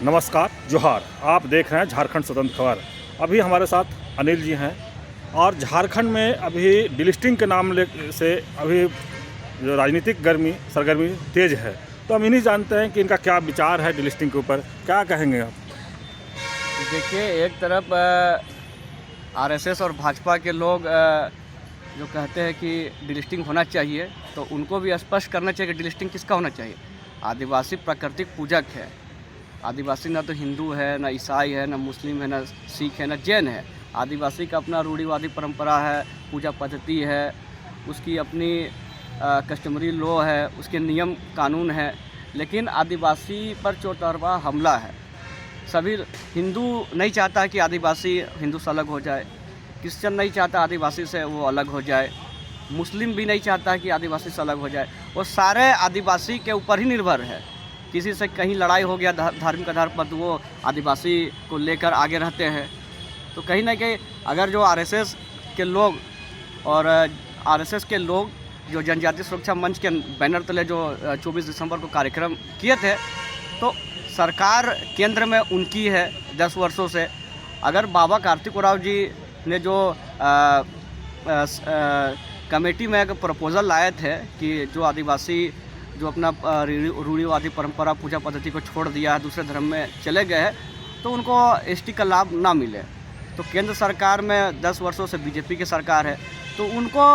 नमस्कार, जोहार। आप देख रहे हैं झारखंड स्वतंत्र खबर। अभी हमारे साथ अनिल जी हैं और झारखंड में अभी डिलिस्टिंग के नाम से अभी जो राजनीतिक सरगर्मी तेज है, तो हम इन्हीं जानते हैं कि इनका क्या विचार है डिलिस्टिंग के ऊपर। क्या कहेंगे आप? देखिए, एक तरफ आरएसएस और भाजपा के लोग जो कहते हैं कि डिलिस्टिंग होना चाहिए, तो उनको भी स्पष्ट करना चाहिए कि डिलिस्टिंग किसका होना चाहिए। आदिवासी प्राकृतिक पूजक है। आदिवासी ना तो हिंदू है, ना ईसाई है, ना मुस्लिम है, ना सिख है, ना जैन है। आदिवासी का अपना रूढ़िवादी परंपरा है, पूजा पद्धति है, उसकी अपनी कस्टमरी लॉ है, उसके नियम कानून है। लेकिन आदिवासी पर चौतरफा हमला है। सभी हिंदू नहीं चाहता कि आदिवासी हिंदू से अलग हो जाए, क्रिश्चियन नहीं चाहता आदिवासी से वो अलग हो जाए, मुस्लिम भी नहीं चाहता कि आदिवासी से अलग हो जाए। वो सारे आदिवासी के ऊपर ही निर्भर है। किसी से कहीं लड़ाई हो गया धार्मिक आधार पर, तो वो आदिवासी को लेकर आगे रहते हैं। तो कहीं ना कहीं अगर जो आरएसएस के लोग और आरएसएस के लोग जो जनजातीय सुरक्षा मंच के बैनर तले जो 24 दिसंबर को कार्यक्रम किए थे, तो सरकार केंद्र में उनकी है 10 वर्षों से। अगर बाबा कार्तिक उरांव जी ने जो कमेटी में एक प्रपोज़ल लाए थे कि जो आदिवासी जो अपना रूढ़िवादी परंपरा पूजा पद्धति को छोड़ दिया है, दूसरे धर्म में चले गए हैं, तो उनको एसटी का लाभ ना मिले। तो केंद्र सरकार में 10 वर्षों से बीजेपी की सरकार है, तो उनको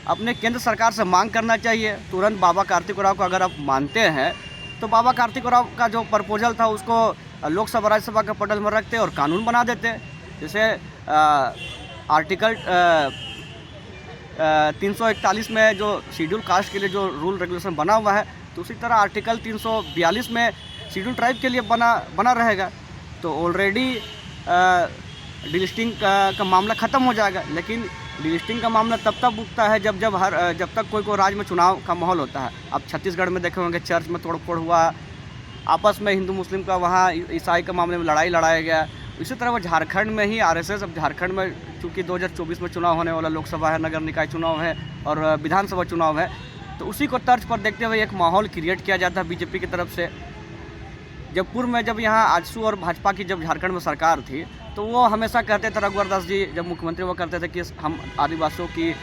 अपने केंद्र सरकार से मांग करना चाहिए तुरंत। बाबा कार्तिक उरांव को अगर आप मानते हैं, तो बाबा कार्तिक उरांव का जो प्रपोजल था उसको लोकसभा राज्यसभा के पटल में रखते और कानून बना देते। जैसे आर्टिकल 341 में जो शेड्यूल कास्ट के लिए जो रूल रेगुलेशन बना हुआ है, तो उसी तरह आर्टिकल 342 में शेड्यूल ट्राइब के लिए बना रहेगा। तो ऑलरेडी डिलिस्टिंग का मामला ख़त्म हो जाएगा। लेकिन डिलिस्टिंग का मामला तब तक उठता है जब तक कोई राज्य में चुनाव का माहौल होता है। अब छत्तीसगढ़ में देखे होंगे, चर्च में तोड़फोड़ हुआ, आपस में हिंदू मुस्लिम का, वहाँ ईसाई के मामले में लड़ाई लड़ाया गया। इसी तरह वो झारखंड में ही आरएसएस, अब झारखंड में चूँकि 2024 में चुनाव होने वाला, लोकसभा है, नगर निकाय चुनाव है और विधानसभा चुनाव है, तो उसी को तर्ज पर देखते हुए एक माहौल क्रिएट किया जाता है बीजेपी की तरफ से। जब पूर्व में जब यहाँ आजसू और भाजपा की जब झारखंड में सरकार थी, तो वो हमेशा कहते थे, रघुवर दास जी जब मुख्यमंत्री वो करते थे कि हम आदिवासियों की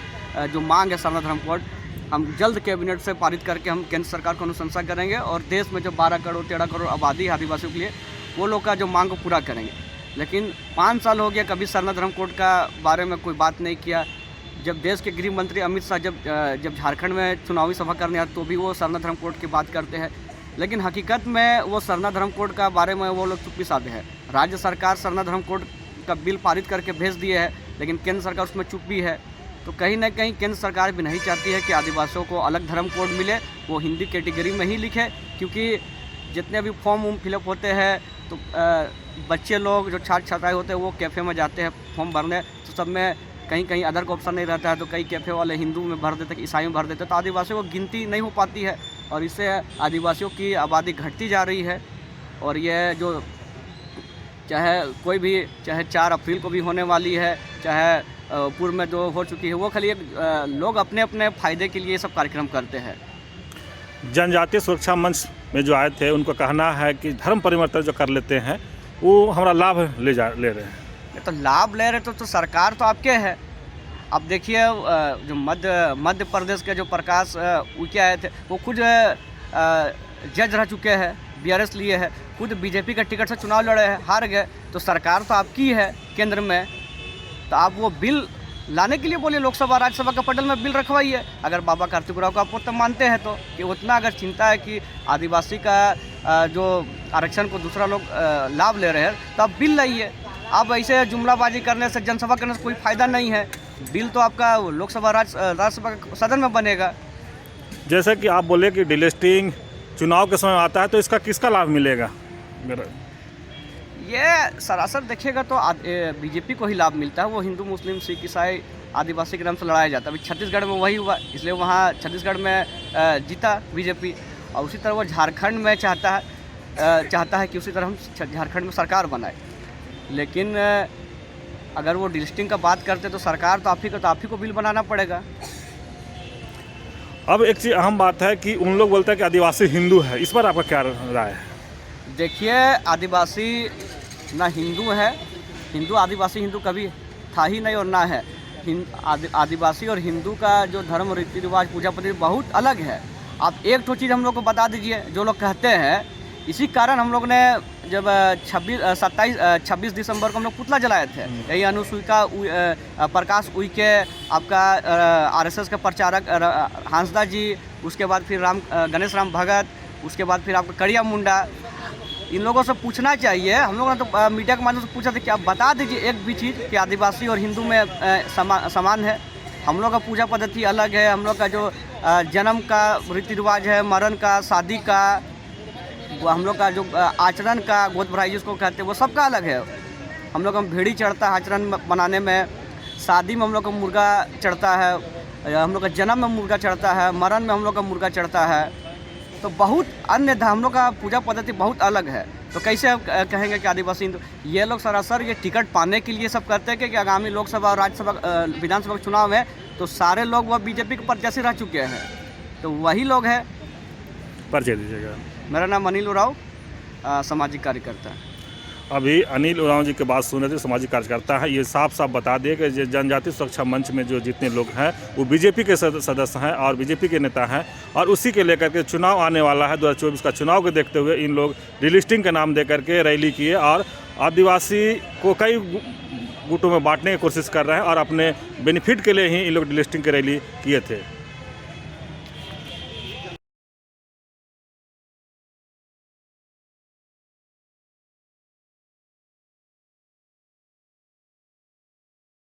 जो मांग है सरना धर्म कोड, हम जल्द कैबिनेट से पारित करके हम केंद्र सरकार को अनुशंसा करेंगे और देश में जो 12 करोड़ 13 करोड़ आबादी है आदिवासियों के लिए, वो लोग का जो मांग को पूरा करेंगे। लेकिन 5 साल हो गया, कभी सरना धर्म कोड का बारे में कोई बात नहीं किया। जब देश के गृह मंत्री अमित शाह जब झारखंड में चुनावी सभा करने आते, तो भी वो सरना धर्म कोड की बात करते हैं। लेकिन हकीकत में वो सरना धर्म कोड का बारे में वो लोग चुप्पी साधे हैं। राज्य सरकार सरना धर्म कोड का बिल पारित करके भेज दिए है, लेकिन केंद्र सरकार उसमें चुप भी है। तो कहीं ना कहीं केंद्र सरकार भी नहीं चाहती है कि आदिवासियों को अलग धर्म कोड मिले, वो हिंदी कैटेगरी में ही लिखे। क्योंकि जितने भी फॉर्म फिलअप होते हैं, तो बच्चे लोग जो छात्र छात्राएँ होते हैं वो कैफ़े में जाते हैं फॉर्म भरने, तो सब में कहीं कहीं अदर का ऑप्शन नहीं रहता है, तो कई कैफ़े वाले हिंदू में भर देते, ईसाई में भर देते, तो आदिवासियों को गिनती नहीं हो पाती है और इससे आदिवासियों की आबादी घटती जा रही है। और ये जो चाहे 4 अप्रैल को भी होने वाली है, चाहे पूर्व में जो हो चुकी है, वो खाली लोग अपने अपने फ़ायदे के लिए सब कार्यक्रम करते हैं। जनजातीय सुरक्षा मंच में जो आए थे, उनका कहना है कि धर्म परिवर्तन जो कर लेते हैं वो हमारा लाभ ले रहे हैं। तो लाभ ले रहे तो सरकार तो आपके है। अब देखिए, जो मध्य प्रदेश के जो प्रकाश उइके आए थे, वो खुद जज रह चुके हैं, बीआरएस लिए है, खुद बीजेपी का टिकट से चुनाव लड़े हैं, हार गए। तो सरकार तो आपकी है केंद्र में, तो आप वो बिल लाने के लिए बोलिए, लोकसभा राज्यसभा का पटल में बिल रखवाइए। अगर बाबा कार्तिक उरांव को आप तो मानते हैं, तो कि उतना अगर चिंता है कि आदिवासी का जो आरक्षण को दूसरा लोग लाभ ले रहे हैं, तो आप बिल लाइए। आप ऐसे जुमलाबाजी करने से, जनसभा करने से कोई फ़ायदा नहीं है। बिल तो आपका लोकसभा राज्यसभा सदन में बनेगा। जैसे कि आप बोले कि डिलिस्टिंग चुनाव के समय आता है, तो इसका किसका लाभ मिलेगा? ये सरासर देखिएगा तो बीजेपी को ही लाभ मिलता है। वो हिंदू मुस्लिम सिख ईसाई आदिवासी के नाम से लड़ाया जाता है। अभी छत्तीसगढ़ में वही हुआ, इसलिए वहाँ छत्तीसगढ़ में जीता बीजेपी। और उसी तरह वो झारखंड में चाहता है कि उसी तरह हम झारखंड में सरकार बनाए। लेकिन अगर वो डिलिस्टिंग का बात करते, तो सरकार तो आप ही को बिल बनाना पड़ेगा। अब एक चीज़ अहम बात है कि उन लोग बोलते हैं कि आदिवासी हिंदू है, इस पर आपका क्या राय है? देखिए, आदिवासी ना हिंदू है, हिंदू आदिवासी हिंदू कभी था ही नहीं और ना है। आदिवासी और हिंदू का जो धर्म रीति रिवाज पूजा पद्धति बहुत अलग है। आप एक तो चीज़ हम लोग को बता दीजिए, जो लोग कहते हैं, इसी कारण हम लोग ने जब 26 दिसंबर को हम लोग पुतला जलाए थे। यही अनुसूचिका प्रकाश उइके, आपका आरएसएस के प्रचारक हंसदा जी, उसके बाद फिर गणेश राम भगत, उसके बाद फिर आपका कड़िया मुंडा, इन लोगों से पूछना चाहिए। हम लोगों ने तो मीडिया के माध्यम से पूछा था कि आप बता दीजिए एक भी चीज़ कि आदिवासी और हिंदू में समान है। हम लोग का पूजा पद्धति अलग है, हम लोग का जो जन्म का रीति रिवाज है, मरण का, शादी का, हम लोग का जो आचरण का, गोद भराई जिसको कहते हैं, वो सबका अलग है। हम लोग का भेड़ी चढ़ता है आचरण बनाने में, शादी में हम लोग का मुर्गा चढ़ता है, हम लोग का जन्म में मुर्गा चढ़ता है, मरण में हम लोग का मुर्गा चढ़ता है। तो बहुत अन्य हम लोग का पूजा पद्धति बहुत अलग है। तो कैसे आप कहेंगे कि आदिवासी हिंदू? ये लोग सरासर ये टिकट पाने के लिए सब करते हैं कि आगामी लोकसभा और राज्यसभा विधानसभा के चुनाव में तो सारे लोग वह बीजेपी के प्रत्याशी रह चुके हैं, तो वही लोग हैं। परिचय दीजिएगा। मेरा नाम अनिल उराव, सामाजिक कार्यकर्ता है। अभी अनिल उरांव जी के बात सुन रहे थे, सामाजिक कार्यकर्ता है। ये साफ साफ बता दिए कि जनजातीय सुरक्षा मंच में जो जितने लोग हैं वो बीजेपी के सदस्य हैं और बीजेपी के नेता हैं, और उसी के लेकर के चुनाव आने वाला है 2024 का चुनाव को देखते हुए इन लोग डिलिस्टिंग का नाम दे करके रैली किए और आदिवासी को कई गुटों में बांटने की कोशिश कर रहे हैं और अपने बेनिफिट के लिए ही इन लोग डिलिस्टिंग की रैली किए थे।